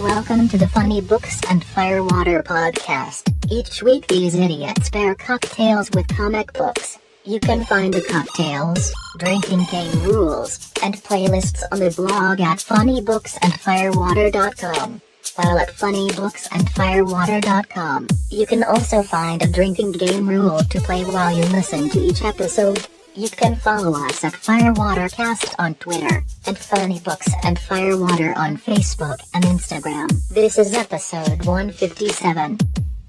Welcome to the Funny Books and Firewater podcast. Each week these idiots pair cocktails with comic books. You can find the cocktails, drinking game rules, and playlists on the blog at funnybooksandfirewater.com. While at funnybooksandfirewater.com, you can also find a drinking game rule to play while you listen to each episode. You can follow us at Firewatercast on Twitter, and Funny Books and Firewater on Facebook and Instagram. This is episode 157,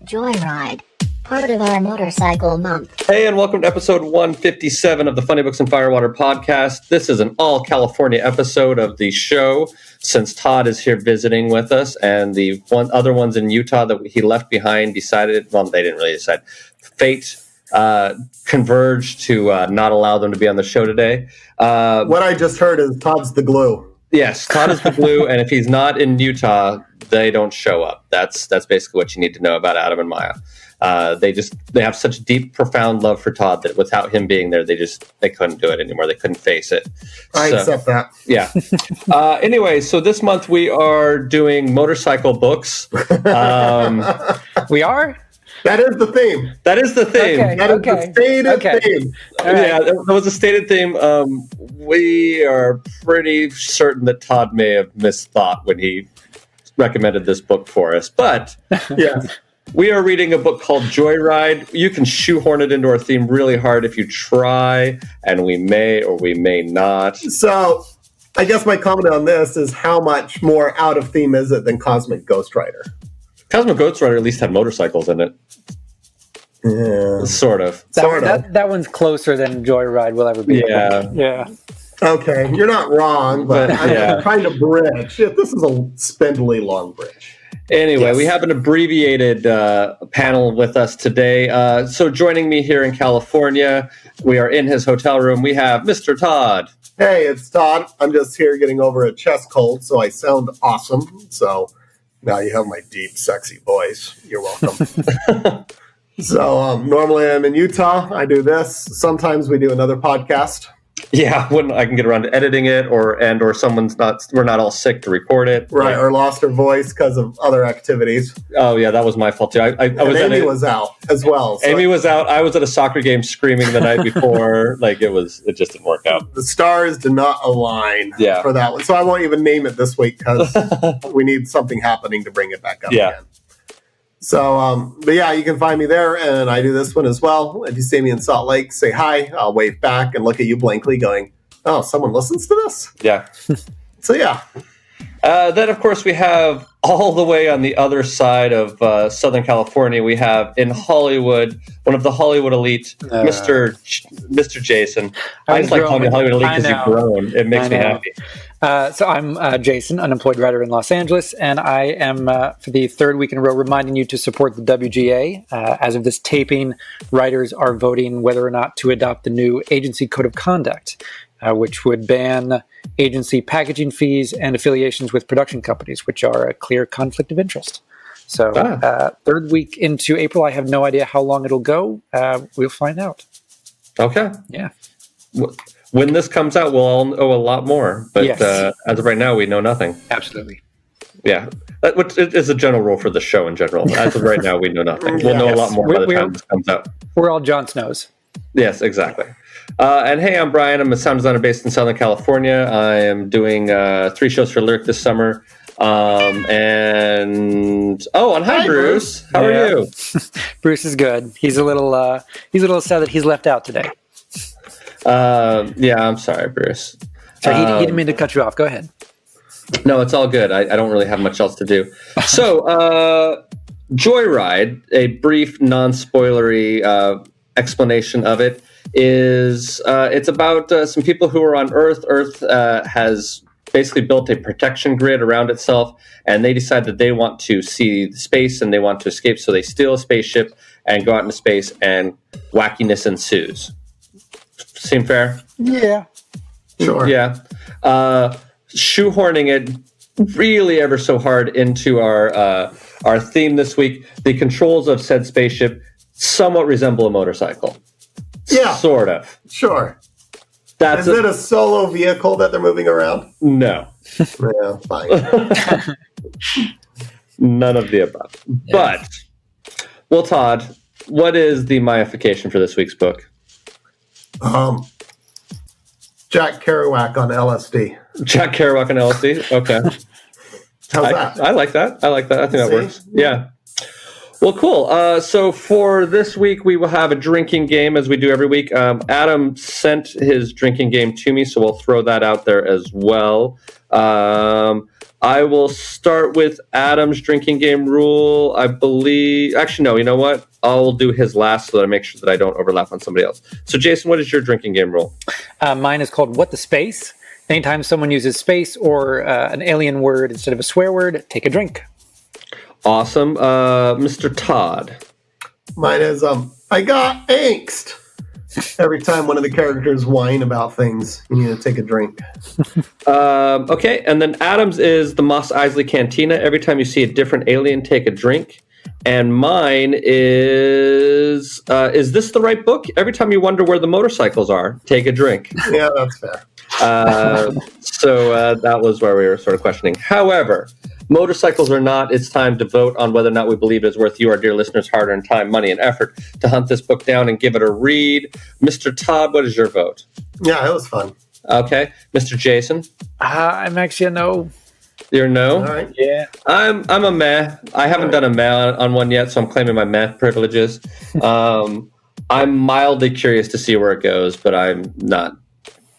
Joyride, part of our motorcycle month. Hey, and welcome to episode 157 of the Funny Books and Firewater podcast. This is an all-California episode of the show, since Todd is here visiting with us, and the other ones in Utah that he left behind decided, well, they didn't really decide, fate converged to not allow them to be on the show today. What I just heard is Todd's the glue. Yes, Todd is the glue, and if he's not in Utah, they don't show up. That's basically what you need to know about Adam and Maya. They have such deep, profound love for Todd that without him being there, they couldn't do it anymore. They couldn't face it. I accept that. Yeah. Anyway, so this month we are doing motorcycle books. We are? That is the theme. That is the theme. Okay. That is the stated theme. Yeah, that was a stated theme. We are pretty certain that Todd may have misthought when he recommended this book for us. But Yes. we are reading a book called Joyride. You can shoehorn it into our theme really hard if you try, and we may or we may not. So I guess my comment on this is how much more out of theme is it than Cosmic Ghost Rider? Cosmic Ghost Rider at least had motorcycles in it. Yeah. Sort of. That one's closer than Joyride will ever be. Yeah. Yeah. Okay, you're not wrong, but I'm trying to bridge. Shit, this is a spindly long bridge. Anyway, Yes. we have an abbreviated panel with us today. So joining me here in California, we are in his hotel room. We have Mr. Todd. Hey, it's Todd. I'm just here getting over a chest cold, so I sound awesome. So now you have my deep, sexy voice. You're welcome. So normally I'm in Utah. I do this. Sometimes we do another podcast. Yeah, when I can get around to editing it, or we're not all sick to record it. Right, or lost her voice because of other activities. Oh yeah, that was my fault too. Amy was out as well. So Amy was out. I was at a soccer game screaming the night before. It just didn't work out. The stars did not align for that one. So I won't even name it this week because we need something happening to bring it back up again. So, but yeah, you can find me there, and I do this one as well. If you see me in Salt Lake, say hi. I'll wave back and look at you blankly going, oh, someone listens to this? Yeah. So, yeah. Then, of course, we have all the way on the other side of Southern California, we have in Hollywood, one of the Hollywood elite, Mr. Jason. I just like calling him Hollywood elite because you've grown. It makes me happy. So I'm Jason, unemployed writer in Los Angeles, and I am, for the third week in a row, reminding you to support the WGA. As of this taping, writers are voting whether or not to adopt the new agency code of conduct, which would ban agency packaging fees and affiliations with production companies, which are a clear conflict of interest. So third week into April, I have no idea how long it'll go. We'll find out. Okay. Yeah. When this comes out, we'll all know a lot more. But Yes. As of right now, we know nothing. Absolutely. Yeah. That is a general rule for the show in general. As of right now, we know nothing. We'll know a lot more by the time this comes out. We're all Jon Snows. Yes, exactly. And hey, I'm Brian. I'm a sound designer based in Southern California. I am doing 3 shows for Lyric this summer. And hi, Bruce. How are you? Bruce is good. He's a little sad that he's left out today. Yeah, I'm sorry, Bruce. So he didn't mean to cut you off. Go ahead. No, it's all good. I don't really have much else to do. So, Joyride, a brief, non-spoilery explanation of it, is it's about some people who are on Earth. Earth has basically built a protection grid around itself, and they decide that they want to see space and they want to escape, so they steal a spaceship and go out into space, and wackiness ensues. Seem fair? Yeah. Sure. Yeah. Shoehorning it really ever so hard into our theme this week. The controls of said spaceship somewhat resemble a motorcycle. Yeah. Sort of. Sure. Is it a solo vehicle that they're moving around? No. Yeah, fine. None of the above. Yeah. But, well, Todd, what is the myification for this week's book? Jack Kerouac on LSD. Jack Kerouac on LSD? Okay. How's that? I like that. I think that works. Yeah. Well, cool. So for this week, we will have a drinking game as we do every week. Adam sent his drinking game to me, so we'll throw that out there as well. I will start with Adam's drinking game rule. I believe... Actually, no, you know what? I'll do his last so that I make sure that I don't overlap on somebody else. So, Jason, what is your drinking game rule? Mine is called What the Space. Anytime someone uses space or an alien word instead of a swear word, take a drink. Awesome. Mr. Todd. Mine is, I got angst. Every time one of the characters whine about things, you need to take a drink. Okay, and then Adam's is the Mos Eisley Cantina. Every time you see a different alien, take a drink. And mine is this the right book? Every time you wonder where the motorcycles are, take a drink. Yeah, that's fair. So that was where we were sort of questioning. However, motorcycles or not, it's time to vote on whether or not we believe it is worth you, our dear listeners' hard-earned time, money, and effort to hunt this book down and give it a read. Mr. Todd, what is your vote? Yeah, it was fun. Okay. Mr. Jason? I'm actually a no. You're a no? All right. Yeah. I'm a meh. I haven't done a meh on one yet, so I'm claiming my meh privileges. I'm mildly curious to see where it goes, but I'm not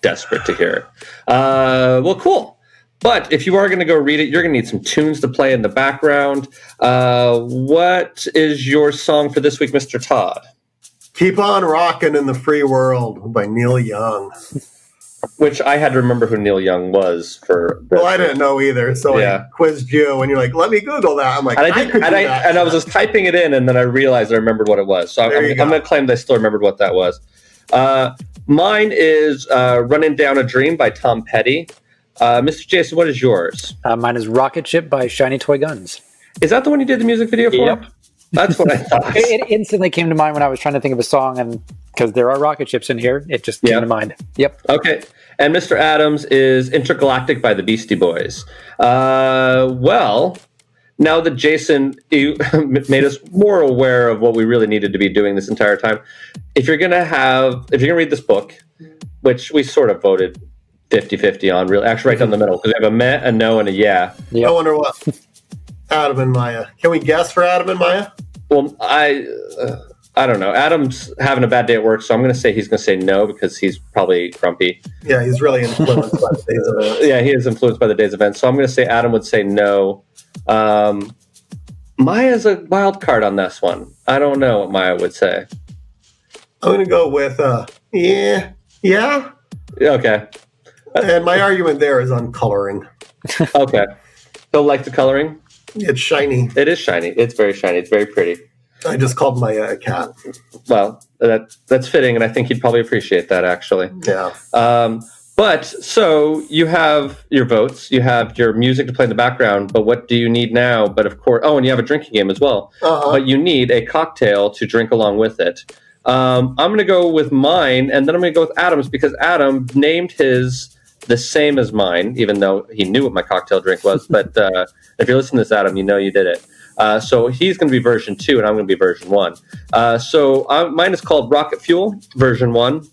desperate to hear it. Well, cool. But if you are going to go read it, you're going to need some tunes to play in the background. What is your song for this week, Mr. Todd? Keep On Rockin' in the Free World by Neil Young. Which I had to remember who Neil Young was for. Well, I didn't know either, so I quizzed you, and you're like, "Let me Google that." I'm like, I was just typing it in, and then I realized I remembered what it was. So I'm going to claim that I still remembered what that was. Mine is "Running Down a Dream" by Tom Petty. Mr. Jason, what is yours? Mine is Rocket Ship by Shiny Toy Guns. Is that the one you did the music video for? Yep. That's what I thought. It instantly came to mind when I was trying to think of a song, and because there are rocket ships in here, it just came to mind. Yep. Okay. And Mr. Adams is Intergalactic by the Beastie Boys. Well, now that Jason made us more aware of what we really needed to be doing this entire time, if you're going to read this book, which we sort of voted 50-50 on, really, actually right down the middle, because we have a meh, a no, and a yeah. Yep. I wonder what Adam and Maya. Can we guess for Adam and Maya? Well, I don't know. Adam's having a bad day at work, so I'm going to say he's going to say no because he's probably grumpy. Yeah, he's really influenced by the day's events. Yeah, he is influenced by the day's events. So I'm going to say Adam would say no. Maya's a wild card on this one. I don't know what Maya would say. I'm going to go with yeah. Okay. And my argument there is on coloring. Okay. He'll like the coloring? It's shiny. It is shiny. It's very shiny. It's very pretty. I just called my a cat. Well, that's fitting, and I think he'd probably appreciate that, actually. Yeah. But, so, you have your votes, you have your music to play in the background, but what do you need now? But, of course, and you have a drinking game as well. Uh-huh. But you need a cocktail to drink along with it. I'm going to go with mine, and then I'm going to go with Adam's, because Adam named his the same as mine, even though he knew what my cocktail drink was. But if you're listening to this, Adam, you know you did it. So he's going to be version 2, and I'm going to be version 1. Mine is called Rocket Fuel, version 1.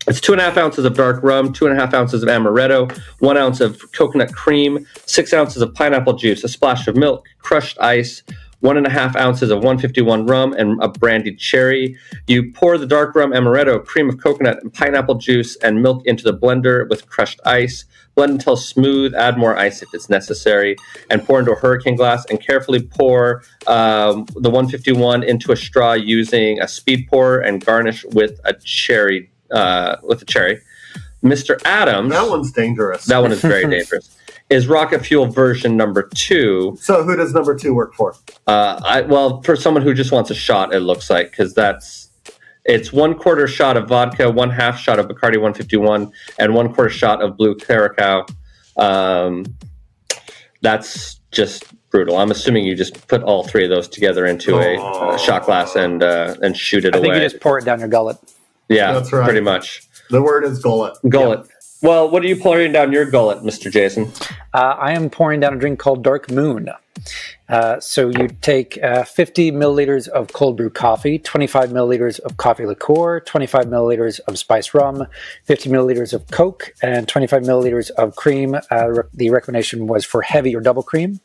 It's 2.5 ounces of dark rum, 2.5 ounces of amaretto, 1 ounce of coconut cream, 6 ounces of pineapple juice, a splash of milk, crushed ice, 1.5 ounces of 151 rum, and a brandied cherry. You pour the dark rum, amaretto, cream of coconut, and pineapple juice and milk into the blender with crushed ice. Blend until smooth, add more ice if it's necessary, and pour into a hurricane glass, and carefully pour the 151 into a straw using a speed pour and garnish with a cherry. Mr. Adams. That one's dangerous. That one is very dangerous. Is Rocket Fuel version number 2. So who does number 2 work for? For someone who just wants a shot, it looks like, because it's 1/4 shot of vodka, 1/2 shot of Bacardi 151, and 1/4 shot of Blue Curacao. That's just brutal. I'm assuming you just put all 3 of those together into a shot glass and shoot it away. I think you just pour it down your gullet. Yeah, that's right. Pretty much. The word is gullet. Gullet. Yep. Well, what are you pouring down your gullet, Mr. Jason? I am pouring down a drink called Dark Moon. So you take 50 milliliters of cold brew coffee, 25 milliliters of coffee liqueur, 25 milliliters of spiced rum, 50 milliliters of Coke, and 25 milliliters of cream. The recommendation was for heavy or double cream.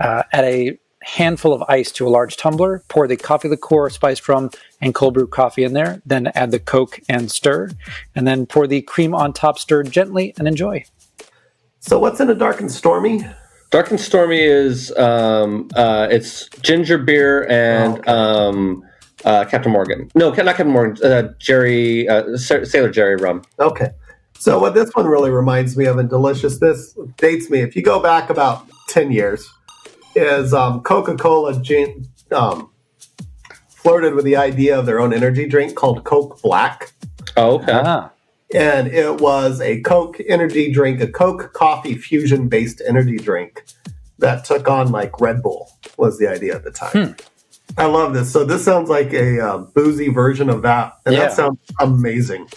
Add a handful of ice to a large tumbler, pour the coffee liqueur, spiced rum, and cold brew coffee in there, then add the Coke and stir, and then pour the cream on top, stir gently, and enjoy. So what's in a Dark and Stormy? Dark and Stormy is it's ginger beer and Captain Morgan. No, not Captain Morgan. Sailor Jerry rum. Okay. So what this one really reminds me of, and delicious, this dates me. If you go back about 10 years, is Coca-Cola flirted with the idea of their own energy drink called Coke Black. Oh, okay. And it was a Coke energy drink, a Coke coffee fusion-based energy drink that took on like Red Bull was the idea at the time. I love this. So this sounds like a boozy version of that, and that sounds amazing.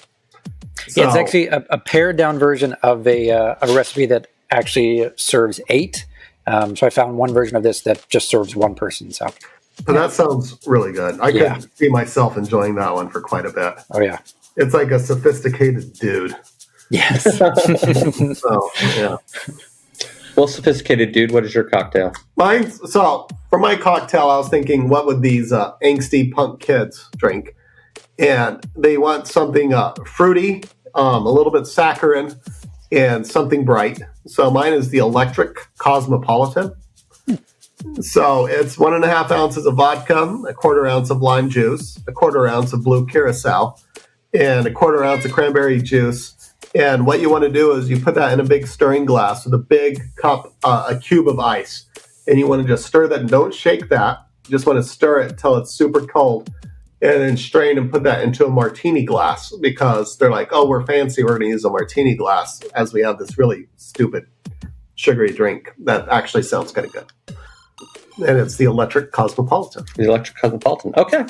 So, it's actually a pared down version of a recipe that actually serves 8. So I found one version of this that just serves one person. So that sounds really good. I could see myself enjoying that one for quite a bit. Oh, yeah. It's like a sophisticated dude. Yes. So, yeah. Well, sophisticated dude, what is your cocktail? So for my cocktail, I was thinking, what would these angsty punk kids drink? And they want something fruity, a little bit saccharine, and something bright. So mine is the Electric Cosmopolitan. So it's 1.5 ounces of vodka, 1/4 ounce of lime juice, 1/4 ounce of blue curacao, and 1/4 ounce of cranberry juice. And what you want to do is you put that in a big stirring glass with a big cup, a cube of ice. And you want to just stir that. And don't shake that. You just want to stir it until it's super cold. And then strain and put that into a martini glass, because they're like, oh, we're fancy. We're going to use a martini glass as we have this really stupid sugary drink that actually sounds kind of good. And it's the Electric Cosmopolitan. The Electric Cosmopolitan. Okay.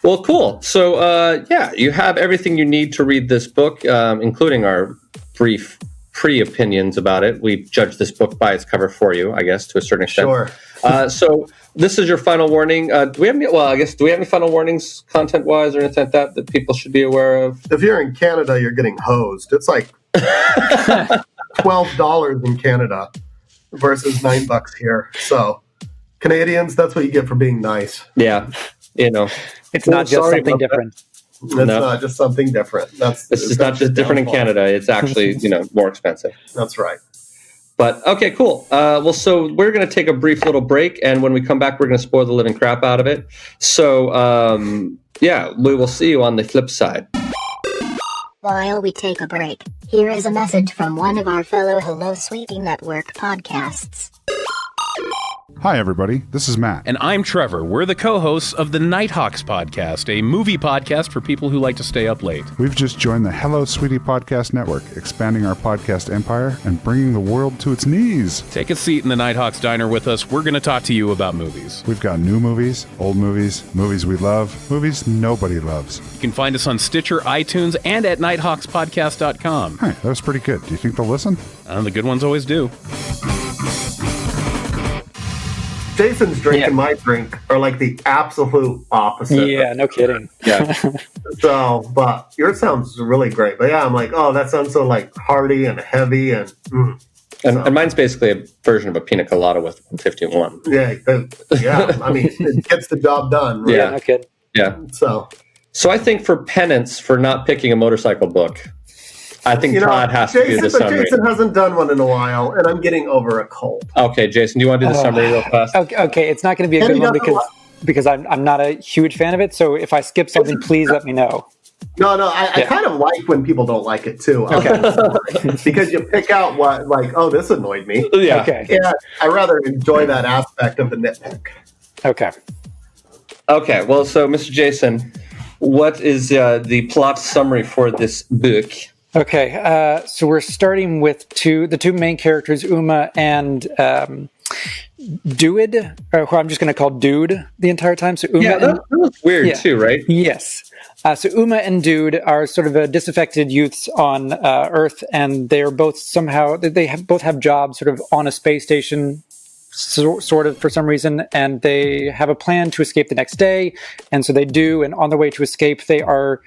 Well, cool. So, you have everything you need to read this book, including our brief pre-opinions about it. We judged this book by its cover for you, I guess, to a certain extent. Sure. So this is your final warning. Do we have any final warnings content-wise or anything like that people should be aware of? If you're in Canada, you're getting hosed. It's like $12 in Canada versus $9 here. So Canadians, that's what you get for being nice. Yeah. It's not just something different. It's not just something different. It's not just different in Canada. It's actually, more expensive. That's right. But, okay, cool. So we're going to take a brief little break, and when we come back, we're going to spoil the living crap out of it. So, we will see you on the flip side. While we take a break, here is a message from one of our fellow Hello Sweetie Network podcasts. Hi, everybody. This is Matt. And I'm Trevor. We're the co-hosts of the Nighthawks podcast, a movie podcast for people who like to stay up late. We've just joined the Hello Sweetie Podcast Network, expanding our podcast empire and bringing the world to its knees. Take a seat in the Nighthawks diner with us. We're going to talk to you about movies. We've got new movies, old movies, movies we love, movies nobody loves. You can find us on Stitcher, iTunes, and at nighthawkspodcast.com. Hey, that was pretty good. Do you think they'll listen? The good ones always do. Jason's drink and my drink are like the absolute opposite. Yeah, no kidding. Yeah. So, but yours sounds really great. But yeah, I'm like, oh, that sounds so like hearty and heavy and. And mine's basically a version of a pina colada with 151. Yeah. I mean, it gets the job done. Right? Yeah, no kidding. Yeah. So I think for penance for not picking a motorcycle book, I think Todd has to do the summary. Jason hasn't done one in a while, and I'm getting over a cold. Okay, Jason, do you want to do the summary real fast? Okay, it's not going to be a good one because I'm not a huge fan of it. So if I skip something, please let me know. No, I kind of like when people don't like it too. Okay. Because you pick out what, like, oh, this annoyed me. Yeah. Okay. Yeah, I rather enjoy that aspect of the nitpick. Okay. Okay. Well, so Mr. Jason, what is the plot summary for this book? Okay, so we're starting with the two main characters, Uma and Dude, who I'm just going to call Dude the entire time. So Uma that was weird too, right? Yes. So Uma and Dude are sort of disaffected youths on Earth, and they're both somehow both have jobs sort of on a space station, sort of for some reason, and they have a plan to escape the next day, and so they do. And on their way to escape, they are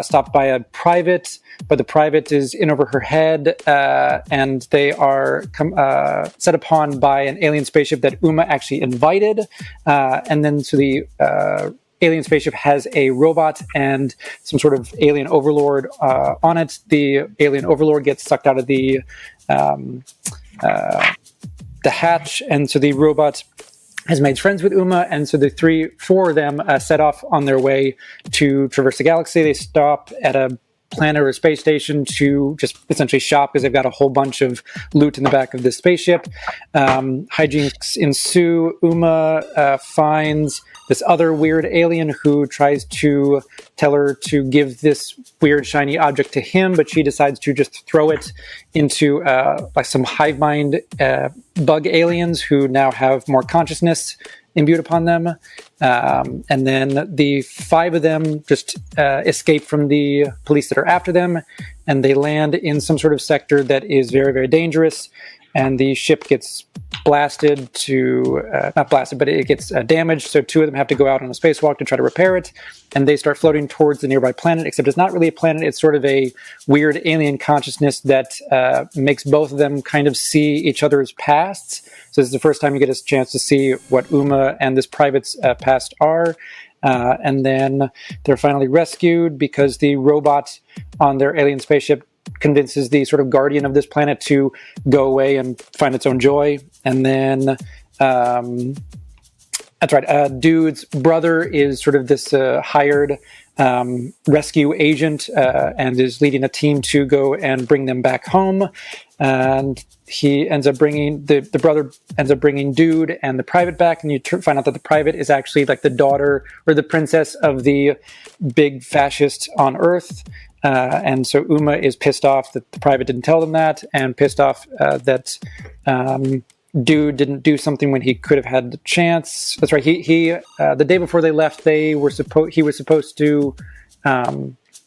stopped by a private, but the private is in over her head, and they are set upon by an alien spaceship that Uma actually invited, and then so the alien spaceship has a robot and some sort of alien overlord on it. The alien overlord gets sucked out of the hatch, and so the robot has made friends with Uma, and so the four of them set off on their way to traverse the galaxy. They stop at a planet or a space station to just essentially shop because they've got a whole bunch of loot in the back of this spaceship. Hijinks ensue. Uma finds this other weird alien who tries to tell her to give this weird shiny object to him, but she decides to just throw it into like some hive mind bug aliens who now have more consciousness imbued upon them. And then the five of them just escape from the police that are after them, and they land in some sort of sector that is very, very dangerous. And the ship gets blasted not blasted, but it gets damaged. So two of them have to go out on a spacewalk to try to repair it. And they start floating towards the nearby planet, except it's not really a planet. It's sort of a weird alien consciousness that makes both of them kind of see each other's pasts. So this is the first time you get a chance to see what Uma and this private's past are. And then they're finally rescued because the robot on their alien spaceship convinces the sort of guardian of this planet to go away and find its own joy. And then that's right, Dude's brother is sort of this hired rescue agent and is leading a team to go and bring them back home. And he ends up bringing the brother ends up bringing Dude and the private back, and you find out that the private is actually like the daughter or the princess of the big fascist on Earth. And so Uma is pissed off that the private didn't tell them that, and pissed off that Dude didn't do something when he could have had the chance. That's right. He the day before they left, he was supposed to,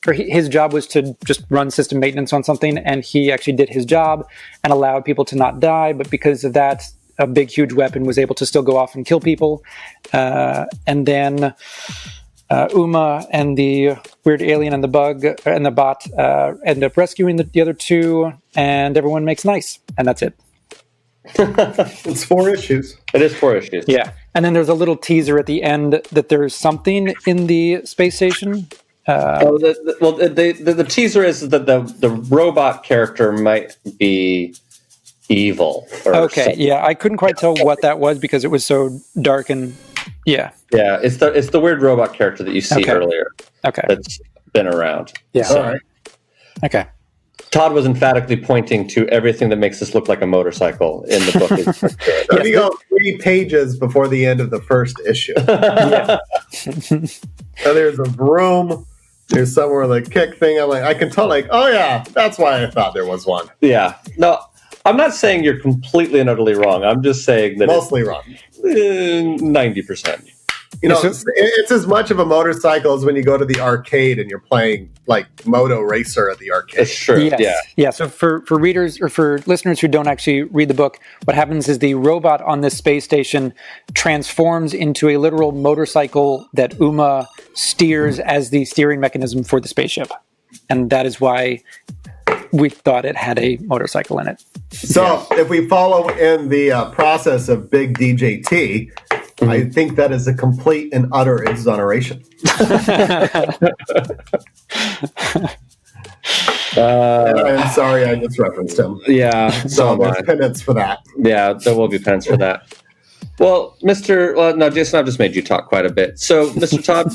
his job was to just run system maintenance on something, and he actually did his job and allowed people to not die. But because of that, a big, huge weapon was able to still go off and kill people. And then Uma and the weird alien and the bug and the bot end up rescuing the other two, and everyone makes nice, and that's it. It's 4 issues. It is 4 issues. Yeah, and then there's a little teaser at the end that there's something in the space station. The teaser is that the robot character might be evil. Okay, something. Yeah, I couldn't quite tell what that was because it was so dark and yeah. Yeah, it's the weird robot character that you see earlier. Okay, that's been around. Yeah. So. All right. Okay. Todd was emphatically pointing to everything that makes this look like a motorcycle in the book. So you go 3 pages before the end of the first issue. So there's a broom. There's somewhere the kick thing. I'm like, I can tell, like, oh yeah, that's why I thought there was one. Yeah. No, I'm not saying you're completely and utterly wrong. I'm just saying that mostly wrong. 90%. You know, it's as much of a motorcycle as when you go to the arcade and you're playing like Moto Racer at the arcade. It's true. Yes. Yeah. So for readers or for listeners who don't actually read the book, what happens is the robot on this space station transforms into a literal motorcycle that Uma steers as the steering mechanism for the spaceship. And that is why we thought it had a motorcycle in it. So if we follow in the process of Big DJT, I think that is a complete and utter exoneration. I'm sorry I just referenced him. Yeah. So there's penance for that. Yeah, there will be penance for that. Well, Jason, I've just made you talk quite a bit. So, Mr. Todd,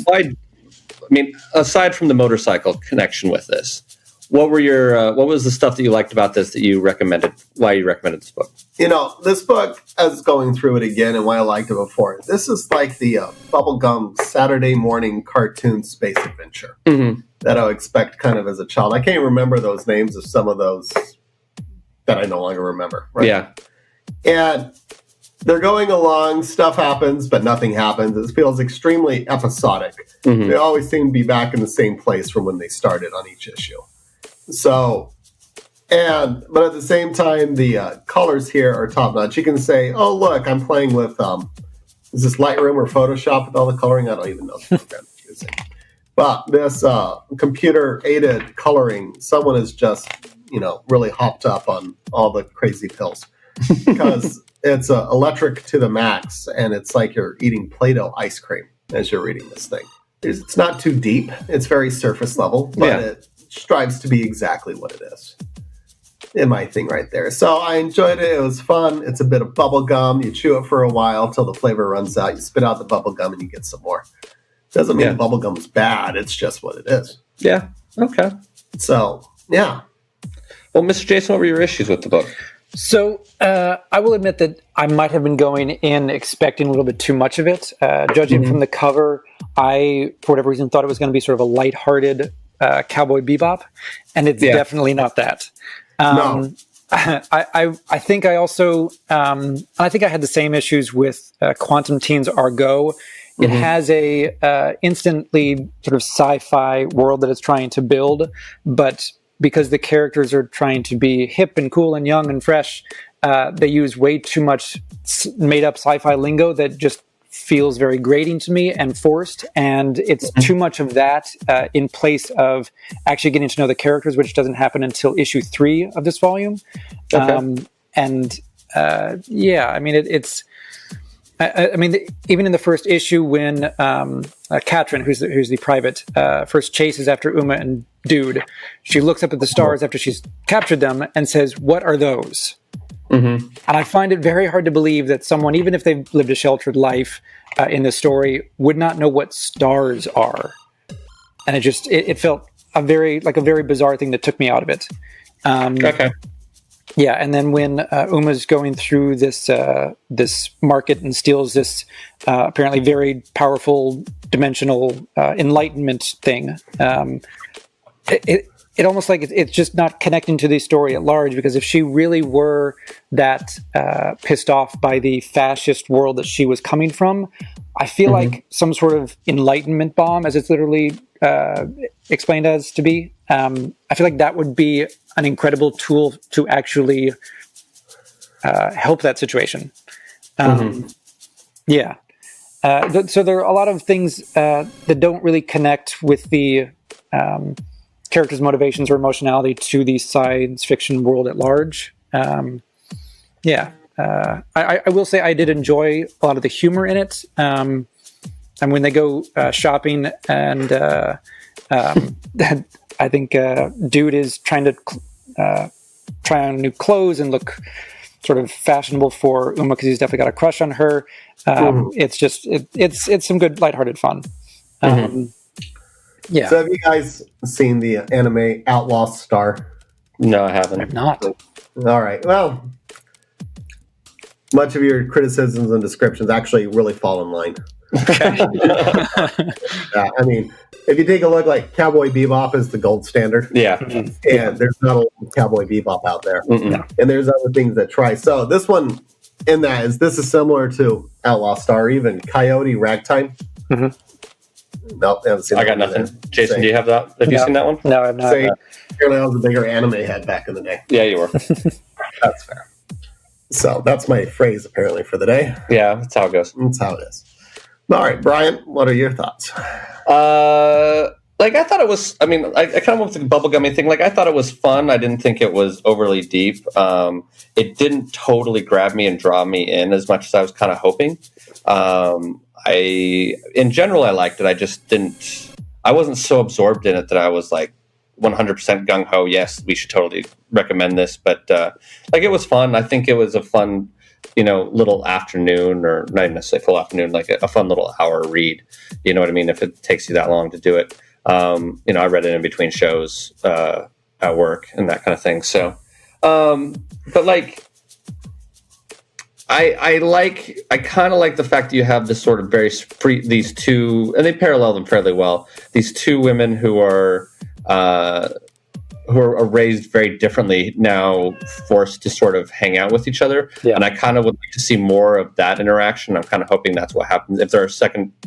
aside from the motorcycle connection with this, what was the stuff that you liked about this that you recommended? Why you recommended this book? You know, this book, as going through it again and why I liked it before, this is like the bubblegum Saturday morning cartoon space adventure that I would expect kind of as a child. I can't remember those names of some of those that I no longer remember. Right? Yeah. And they're going along, stuff happens, but nothing happens. It feels extremely episodic. Mm-hmm. They always seem to be back in the same place from when they started on each issue. So, but at the same time, the colors here are top notch. You can say, oh, look, I'm playing with, is this Lightroom or Photoshop with all the coloring? I don't even know the program I'm using. But this computer-aided coloring, someone is just, really hopped up on all the crazy pills. Because it's electric to the max, and it's like you're eating Play-Doh ice cream as you're reading this thing. It's not too deep. It's very surface level, but it strives to be exactly what it is. In my thing right there. So I enjoyed it. It was fun. It's a bit of bubble gum. You chew it for a while till the flavor runs out. You spit out the bubble gum and you get some more. Doesn't mean bubble gum's bad. It's just what it is. Yeah. Okay. So, yeah. Well, Mr. Jason, what were your issues with the book? So I will admit that I might have been going in expecting a little bit too much of it. Judging from the cover, I, for whatever reason, thought it was going to be sort of a lighthearted Cowboy Bebop, and it's definitely not that. No. I think I also I think I had the same issues with Quantum Teens Argo. It has a instantly sort of sci-fi world that it's trying to build, but because the characters are trying to be hip and cool and young and fresh, they use way too much made-up sci-fi lingo that just feels very grating to me and forced, and it's too much of that in place of actually getting to know the characters, which doesn't happen until issue 3 of this volume. Okay. I mean, even in the first issue, when Katrin, who's the private, first chases after Uma and Dude, she looks up at the stars after she's captured them and says, "What are those?" And I find it very hard to believe that someone, even if they've lived a sheltered life in this story, would not know what stars are. And it felt a very bizarre thing that took me out of it. Okay. Yeah, and then when Uma's going through this market and steals this apparently very powerful dimensional enlightenment thing, it almost like it's just not connecting to the story at large, because if she really were that pissed off by the fascist world that she was coming from, I feel like some sort of enlightenment bomb, as it's literally explained as to be, I feel like that would be an incredible tool to actually help that situation. Yeah. So there are a lot of things that don't really connect with the characters' motivations or emotionality to the science fiction world at large. I will say I did enjoy a lot of the humor in it. And when they go shopping, and I think Dude is trying to try on new clothes and look sort of fashionable for Uma, because he's definitely got a crush on her. It's just it's some good lighthearted fun. Yeah. So have you guys seen the anime Outlaw Star? No, I haven't. I've not. All right. Well, much of your criticisms and descriptions actually really fall in line. Okay. I mean, if you take a look, like Cowboy Bebop is the gold standard. Yeah. And there's not a lot of Cowboy Bebop out there. Yeah. And there's other things that try. So this one this is similar to Outlaw Star, even Coyote Ragtime. Nope, I haven't seen that. I got nothing. Jason, do you have that? Have you seen that one? No, I've not. Apparently I was a bigger anime head back in the day. Yeah, you were. That's fair. So that's my phrase apparently for the day. Yeah, that's how it goes. That's how it is. All right, Brian, what are your thoughts? I thought it was, I kind of went with the bubblegummy thing. I thought it was fun. I didn't think it was overly deep. It didn't totally grab me and draw me in as much as I was kind of hoping. In general, I liked it. I wasn't so absorbed in it that I was 100% gung ho. Yes, we should totally recommend this. But it was fun. I think it was a fun, little afternoon, or not even necessarily full afternoon, a fun little hour read. You know what I mean? If it takes you that long to do it. I read it in between shows at work and that kind of thing. So, I kind of like the fact that you have this sort of these two, and they parallel them fairly well. These two women who are who are raised very differently now forced to sort of hang out with each other. Yeah. And I kind of would like to see more of that interaction. I'm kind of hoping that's what happens. If there are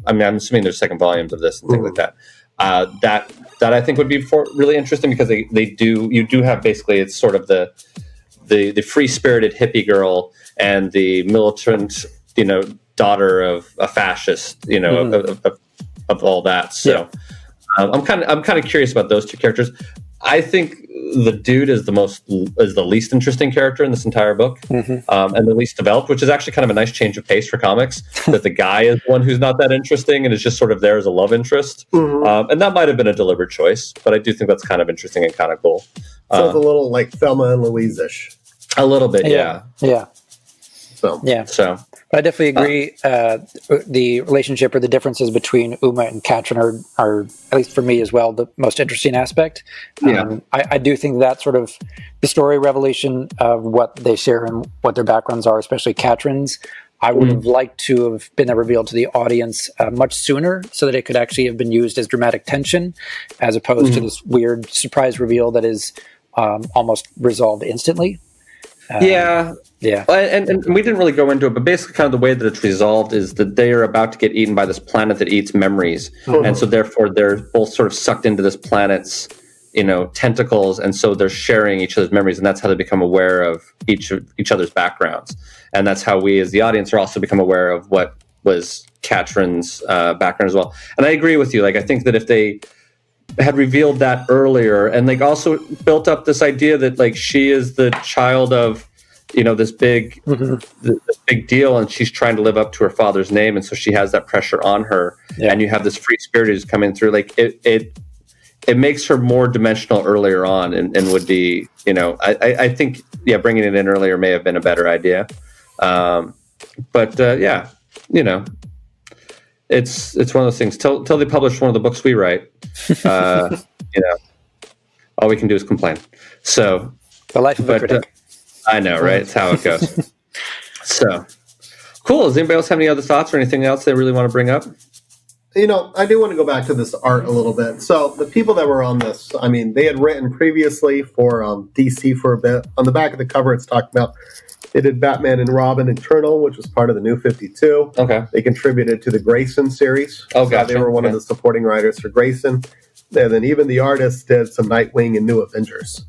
I'm assuming there's second volumes of this and things like that. That I think would be really interesting, because you do have basically, it's sort of the free-spirited hippie girl and the militant, daughter of a fascist, of all that. So I'm kind of curious about those two characters. I think the dude is the least interesting character in this entire book, and the least developed, which is actually kind of a nice change of pace for comics. That the guy is one who's not that interesting and is just sort of there as a love interest, and that might have been a deliberate choice, but I do think that's kind of interesting and kind of cool. So it's a little like Thelma and Louise-ish. A little bit, yeah. So I definitely agree. The relationship or the differences between Uma and Katrin are, at least for me as well, the most interesting aspect. I do think that sort of the story revelation of what they share and what their backgrounds are, especially Katrin's, I would have liked to have been revealed to the audience much sooner, so that it could actually have been used as dramatic tension, as opposed to this weird surprise reveal that is almost resolved instantly. And we didn't really go into it, but basically kind of the way that it's resolved is that they are about to get eaten by this planet that eats memories, and so therefore they're both sort of sucked into this planet's tentacles, and so they're sharing each other's memories, and that's how they become aware of each other's backgrounds, and that's how we as the audience are also become aware of what was Katrin's background as well. And I agree with you. Like, I think that if they had revealed that earlier, and like also built up this idea that like she is the child of this big this big deal, and she's trying to live up to her father's name, and so she has that pressure on her, and you have this free spirit who's coming through, like it makes her more dimensional earlier on, and would be I think bringing it in earlier may have been a better idea, but it's one of those things. Till they publish one of the books we write, all we can do is complain. So the life of a critic. I know, right? It's how it goes. So cool. Does anybody else have any other thoughts or anything else they really want to bring up? I do want to go back to this art a little bit. So the people that were on this, I mean, they had written previously for DC for a bit. On the back of the cover, it's talking about they did Batman and Robin Eternal, which was part of the New 52. Okay. They contributed to the Grayson series. Oh, gotcha. They were one of the supporting writers for Grayson. And then even the artist did some Nightwing and New Avengers.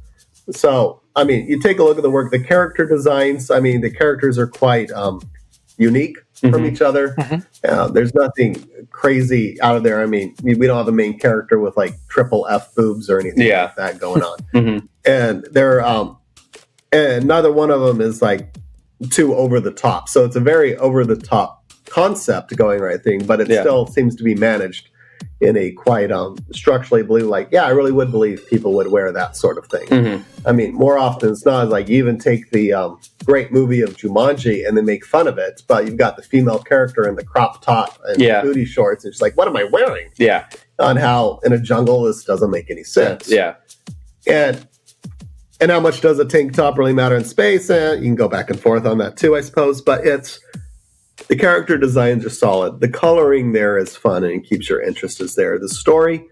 So, I mean, you take a look at the work, the character designs, I mean, the characters are quite unique from each other. There's nothing crazy out of there. I mean, we don't have a main character with like triple F boobs or anything like that going on. And they're, and neither one of them is like too over the top. So it's a very over the top concept going right thing, but it still seems to be managed in a quite structurally believe, like, I really would believe people would wear that sort of thing. I mean, more often it's not, like you even take the great movie of Jumanji and then make fun of it, but you've got the female character in the crop top and booty shorts. It's like, what am I wearing? On how in a jungle this doesn't make any sense. And how much does a tank top really matter in space? You can go back and forth on that too, I suppose, but it's the character designs are solid. The coloring there is fun and keeps your interest is there. The story,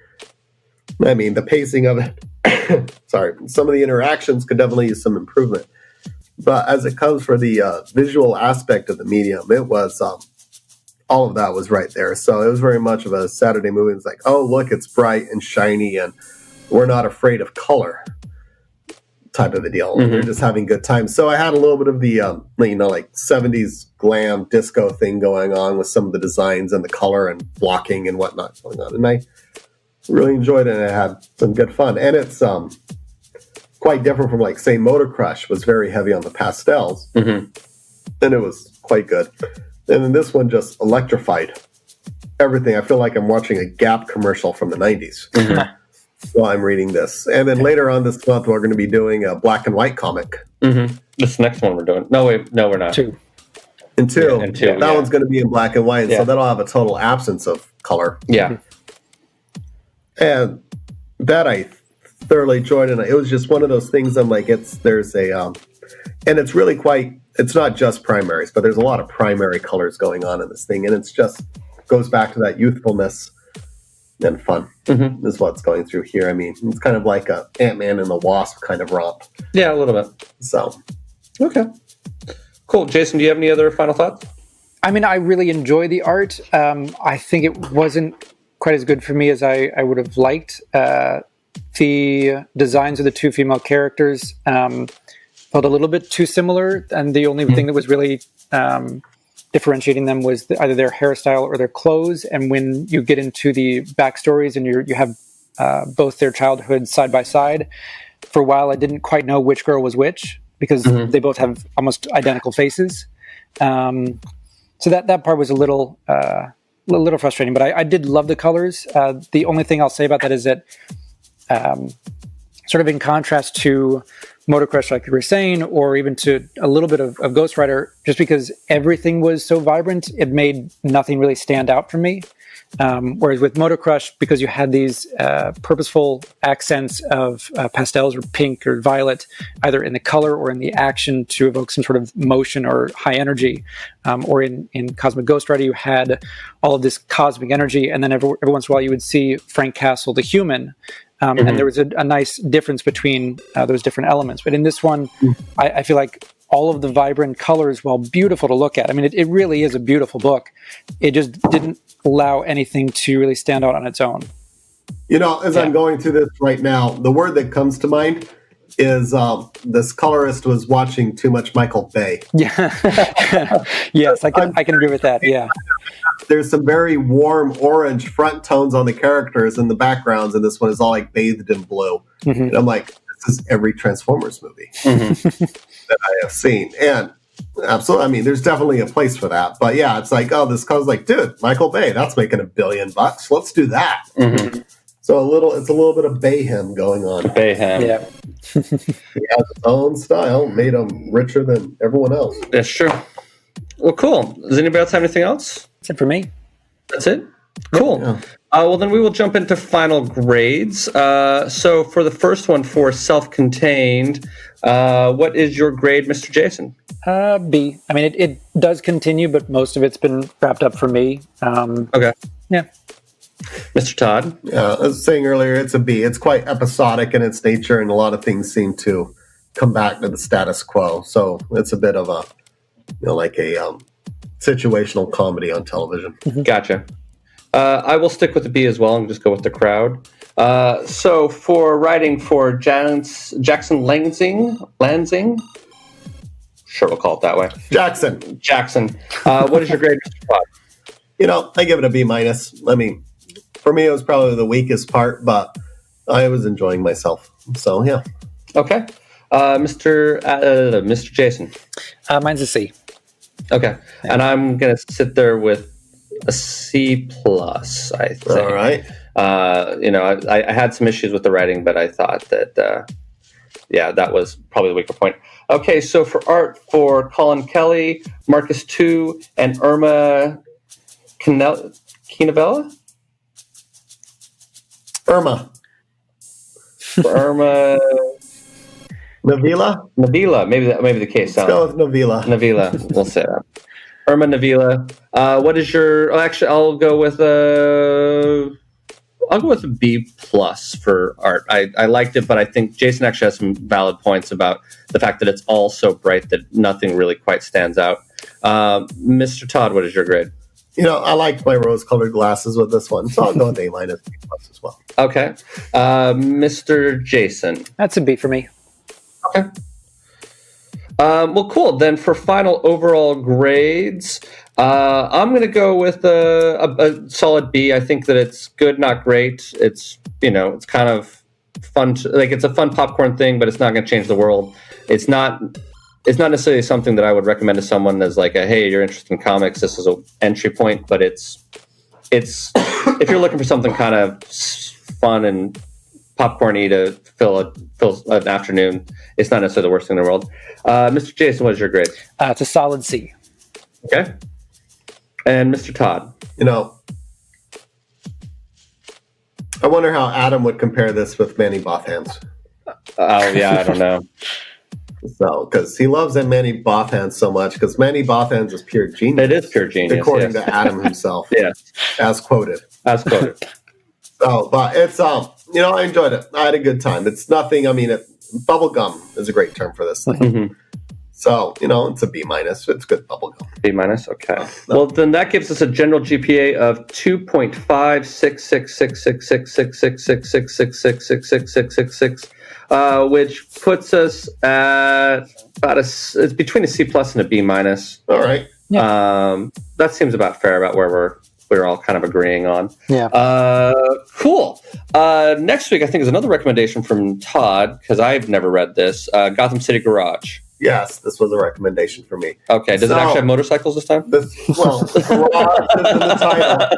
I mean, the pacing of it, sorry, some of the interactions could definitely use some improvement. But as it comes for the visual aspect of the medium, it was, all of that was right there. So it was very much of a Saturday movie. It's like, oh, look, it's bright and shiny and we're not afraid of color type of a deal. They're just having good times. So I had a little bit of the, like 70s glam disco thing going on with some of the designs and the color and blocking and whatnot going on. And I really enjoyed it and I had some good fun. And it's quite different from like, say, Motor Crush was very heavy on the pastels. And it was quite good. And then this one just electrified everything. I feel like I'm watching a Gap commercial from the 90s. While I'm reading this. And then later on this month, we're going to be doing a black and white comic. This next one we're doing. No, we're not. Two. That one's going to be in black and white. So that'll have a total absence of color. And that I thoroughly enjoyed. And it was just one of those things I'm like, there's a, and it's really quite, it's not just primaries, but there's a lot of primary colors going on in this thing. And it's just goes back to that youthfulness and fun is what's going through here. I mean, it's kind of like a Ant-Man and the Wasp kind of romp. Yeah, a little bit. So, okay. Cool. Jason, do you have any other final thoughts? I mean, I really enjoy the art. I think it wasn't quite as good for me as I would have liked. The designs of the two female characters felt a little bit too similar, and the only thing that was really differentiating them was either their hairstyle or their clothes. And when you get into the backstories and you have both their childhoods side by side, for a while I didn't quite know which girl was which, because they both have almost identical faces. So that part was a little frustrating, but I did love the colors. The only thing I'll say about that is that sort of in contrast to Motor Crush, like you were saying, or even to a little bit of Ghost Rider, just because everything was so vibrant, it made nothing really stand out for me. Whereas with Motor Crush, because you had these purposeful accents of pastels or pink or violet, either in the color or in the action to evoke some sort of motion or high energy, or in Cosmic Ghost Rider, you had all of this cosmic energy, and then every once in a while you would see Frank Castle, the human, and there was a nice difference between those different elements. But in this one, I feel like all of the vibrant colors, while beautiful to look at, I mean, it really is a beautiful book. It just didn't allow anything to really stand out on its own. You know, as I'm going through this right now, the word that comes to mind is this colorist was watching too much Michael Bay. Yeah. Yes, I can agree with that. Yeah. There's some very warm orange front tones on the characters and the backgrounds, and this one is all like bathed in blue. And I'm like, this is every Transformers movie that I have seen. And absolutely, I mean, there's definitely a place for that. But yeah, it's like, oh, this color's like, dude, Michael Bay, that's making $1 billion. Let's do that. So it's a little bit of Bayhem going on. Bayhem. Yeah. He has his own style, made him richer than everyone else. That's true. Well, cool. Does anybody else have anything else? That's it for me. That's it? Cool. Yeah. Well, then we will jump into final grades. So for the first one, for self-contained, what is your grade, Mr. Jason? B. I mean, it does continue, but most of it's been wrapped up for me. Okay. Yeah. Mr. Todd? Yeah, I was saying earlier, it's a B. It's quite episodic in its nature, and a lot of things seem to come back to the status quo. So it's a bit of a, like a situational comedy on television. Gotcha. I will stick with the B as well and just go with the crowd. So for writing for Jackson Lansing, sure, we'll call it that way. Jackson. What is your grade, Mr. Todd? I give it a B minus. I mean, for me, it was probably the weakest part, but I was enjoying myself. So yeah. Okay. Mr. Jason. Mine's a C. Okay. And I'm going to sit there with a C plus, I think. All right. I had some issues with the writing, but I thought that, that was probably the weaker point. Okay, so for art, for Colin Kelly, Marcus Tu, and Irma Quinavella? Irma. Navila. Maybe the case. Let's go with Navila. We'll say that. Irma Navila. What is your? Actually, I'll go with a B plus for art. I liked it, but I think Jason actually has some valid points about the fact that it's all so bright that nothing really quite stands out. Mr. Todd, what is your grade? I liked my rose-colored glasses with this one, so I'll go with A minus, B plus as well. Okay, Mr. Jason. That's a B for me. Okay. Well, cool. Then for final overall grades, I'm going to go with a solid B. I think that it's good, not great. It's it's kind of fun. It's a fun popcorn thing, but it's not going to change the world. It's not necessarily something that I would recommend to someone as like hey, you're interested in comics, this is an entry point. But it's if you're looking for something kind of fun and popcorny to fill an afternoon, it's not necessarily the worst thing in the world. Mr. Jason, what is your grade? It's a solid C. Okay. And Mr. Todd? I wonder how Adam would compare this with Manny Bothands. Oh, yeah, I don't know. So, because he loves that Manny Bothands so much, because Manny Bothands is pure genius. It is pure genius, according to Adam himself. Yes. As quoted. So, but it's I enjoyed it. I had a good time. It's nothing. I mean, bubblegum is a great term for this thing. Mm-hmm. So, it's a B-. It's good bubblegum. B-. Okay. Well, then that gives us a general GPA of 2.56666666666666666, which puts us at about it's between a C+ and a B-. All right. Yeah. That seems about fair, about where we're all kind of agreeing on. Yeah. Cool. Next week, I think, is another recommendation from Todd, because I've never read this. Gotham City Garage. Yes, this was a recommendation for me. Okay. Does it actually have motorcycles this time? Garage is in the title.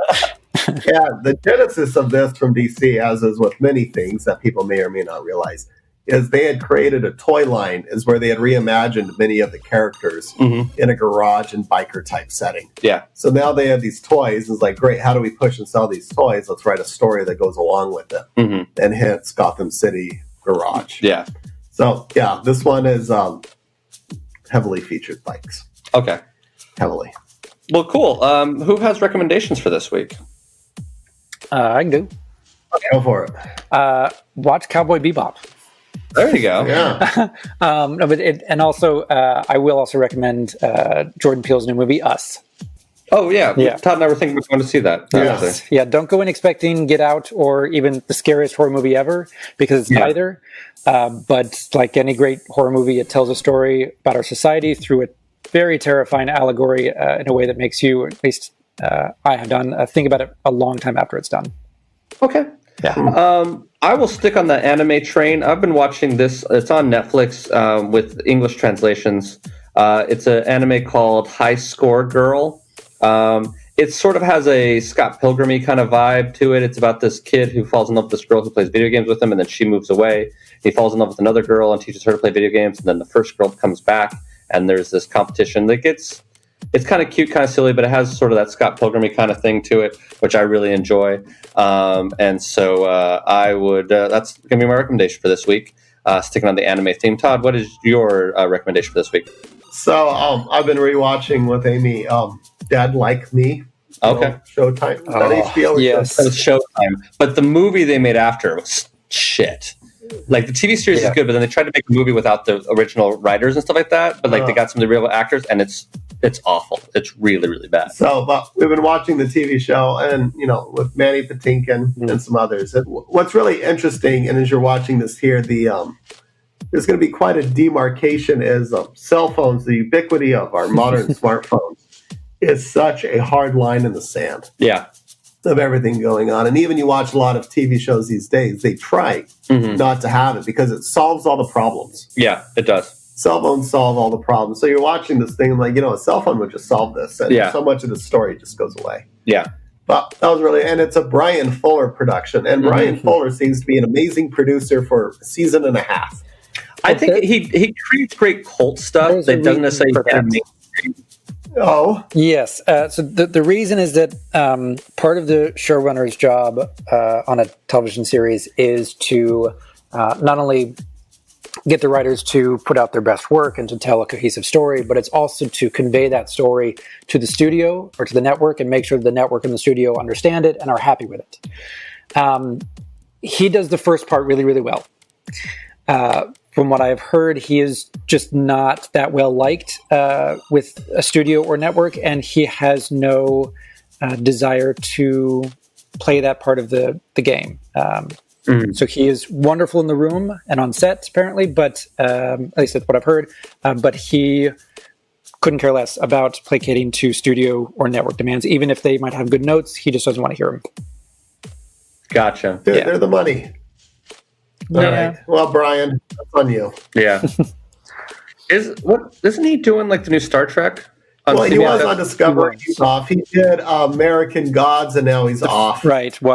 Yeah, the genesis of this from DC, as is with many things that people may or may not realize, is they had created a toy line, is where they had reimagined many of the characters in a garage and biker type setting. Yeah. So now they have these toys. It's like, great, how do we push and sell these toys? Let's write a story that goes along with it. And hence Gotham City Garage. Yeah. So, yeah, this one is heavily featured bikes. Okay. Heavily. Well, cool. Who has recommendations for this week? I can do. Go for it. Watch Cowboy Bebop. There you go. Yeah. And also, I will also recommend Jordan Peele's new movie, Us. Oh, yeah. Todd and I were thinking we were going to see that. Yes. Yeah, don't go in expecting Get Out or even the scariest horror movie ever, because it's neither. But like any great horror movie, it tells a story about our society through a very terrifying allegory in a way that makes you, at least I have done, think about it a long time after it's done. Okay. Yeah. I will stick on the anime train. I've been watching this. It's on Netflix with English translations. It's an anime called High Score Girl. It sort of has a Scott Pilgrim-y kind of vibe to it. It's about this kid who falls in love with this girl who plays video games with him, and then she moves away. He falls in love with another girl and teaches her to play video games, and then the first girl comes back, and there's this competition. Like it's kind of cute, kind of silly, but it has sort of that Scott Pilgrim-y kind of thing to it, which I really enjoy. And so I would that's going to be my recommendation for this week, sticking on the anime theme. Todd, what is your recommendation for this week? So I've been rewatching with Amy Dad Like Me. Okay. Showtime. Is that HBO? Yes. It's Showtime. But the movie they made after was shit. Like the TV series is good, but then they tried to make a movie without the original writers and stuff like that. But like they got some of the real actors, and it's awful. It's really, really bad. So, but we've been watching the TV show, and with Manny Patinkin and some others. And what's really interesting, and as you're watching this here, there's going to be quite a demarcation as cell phones, the ubiquity of our modern smartphones, is such a hard line in the sand. Yeah. Of everything going on. And even you watch a lot of TV shows these days, they try not to have it because it solves all the problems. Yeah, it does. Cell phones solve all the problems. So you're watching this thing like, a cell phone would just solve this. And so much of the story just goes away. Yeah. But that was and it's a Brian Fuller production. And Brian Fuller seems to be an amazing producer for a season and a half. I think he creates great cult stuff that doesn't necessarily get mainstream. Oh. Yes. So the reason is that part of the showrunner's job on a television series is to not only get the writers to put out their best work and to tell a cohesive story, but it's also to convey that story to the studio or to the network and make sure the network and the studio understand it and are happy with it. He does the first part really, really well. From what I've heard, he is just not that well liked with a studio or network, and he has no desire to play that part of the game. So he is wonderful in the room and on set, apparently, but at least that's what I've heard. But he couldn't care less about placating to studio or network demands. Even if they might have good notes, he just doesn't want to hear them. Gotcha. They're the money. All right. Well, Brian, that's on you. Yeah. Isn't he doing like the new Star Trek? He was on Discovery. He's off. He did American Gods, and now he's off. Right. He's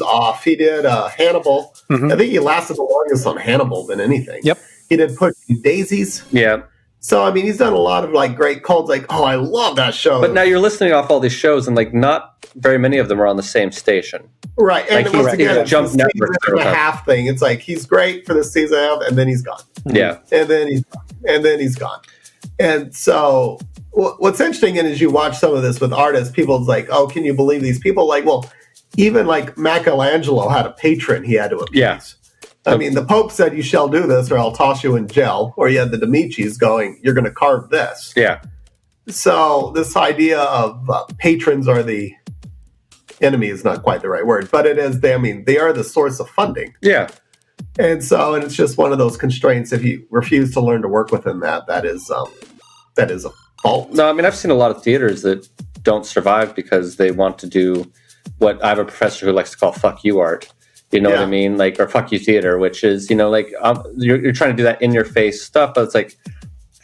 off. He did Hannibal. I think he lasted the longest on Hannibal than anything. Yep. He did Pushing Daisies. Yeah. So, I mean, he's done a lot of like great cults. Like, I love that show. But now you're listening off all these shows, and like not very many of them are on the same station. Right. And like once again, it's jump network and a half thing. It's like he's great for the season and a half, and then he's gone. Yeah. And then he's gone. And so what's interesting is you watch some of this with artists, people's like, oh, can you believe these people? Like, well, even like Michelangelo had a patron he had to appease. Yeah. I mean, the Pope said you shall do this or I'll toss you in jail. Or you had the Dominicis going, you're going to carve this. Yeah. So this idea of patrons are the enemy is not quite the right word, but it is. They are the source of funding. Yeah. And it's just one of those constraints. If you refuse to learn to work within that is a fault. No, I mean, I've seen a lot of theaters that don't survive because they want to do what I have a professor who likes to call "fuck you" art. You know what I mean? Like, or "fuck you" theater, which is, you're trying to do that in your face stuff, but it's like,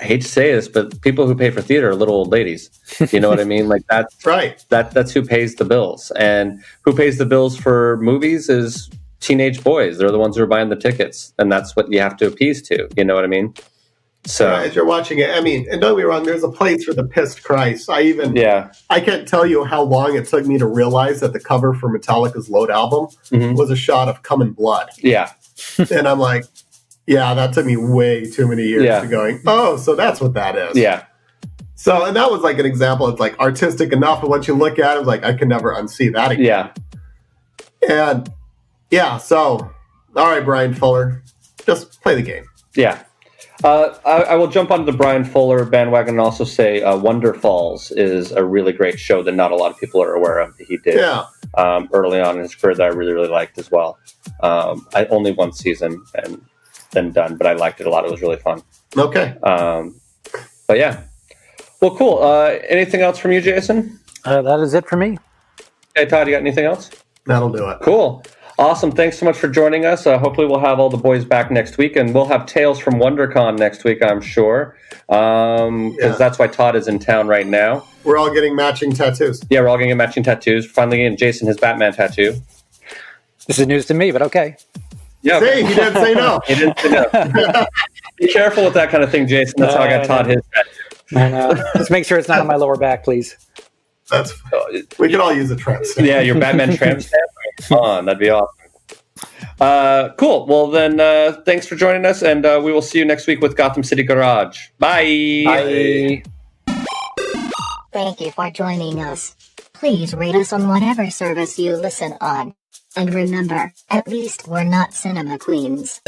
I hate to say this, but people who pay for theater are little old ladies. You know what I mean? Like, that's right. That's who pays the bills, and who pays the bills for movies is teenage boys. They're the ones who are buying the tickets, and that's what you have to appease to. You know what I mean? So as you're watching it, I mean, and don't get me wrong, there's a place for the pissed Christ. I can't tell you how long it took me to realize that the cover for Metallica's Load album was a shot of cum and blood. Yeah. And I'm like, yeah, that took me way too many years to going, oh, so that's what that is. Yeah. So, and that was like an example. It's like artistic enough, but once you look at it, it's like, I can never unsee that again. Yeah. And so, all right, Brian Fuller, just play the game. Yeah. I will jump onto the Brian Fuller bandwagon and also say Wonder Falls is a really great show that not a lot of people are aware of that he did early on in his career that I really, really liked as well. I only one season and then done, but I liked it a lot. It was really fun. Okay. But yeah. Well, cool. Anything else from you, Jason? That is it for me. Hey, Todd, you got anything else? That'll do it. Cool. Awesome. Thanks so much for joining us. Hopefully we'll have all the boys back next week, and we'll have Tales from WonderCon next week, I'm sure, because that's why Todd is in town right now. We're all getting matching tattoos. Yeah, we're all getting matching tattoos. Finally getting Jason his Batman tattoo. This is news to me, but okay. Yeah. See, he didn't say no. He didn't say no. Be careful with that kind of thing, Jason. That's how I got Todd his tattoo. I know. Just make sure it's not on my lower back, please. We could all use a tramp stamp. Yeah, your Batman tramp stamp. Come on, that'd be awesome. Cool. Well, then, thanks for joining us, and we will see you next week with Gotham City Garage. Bye. Bye. Thank you for joining us. Please rate us on whatever service you listen on. And remember, at least we're not cinema queens.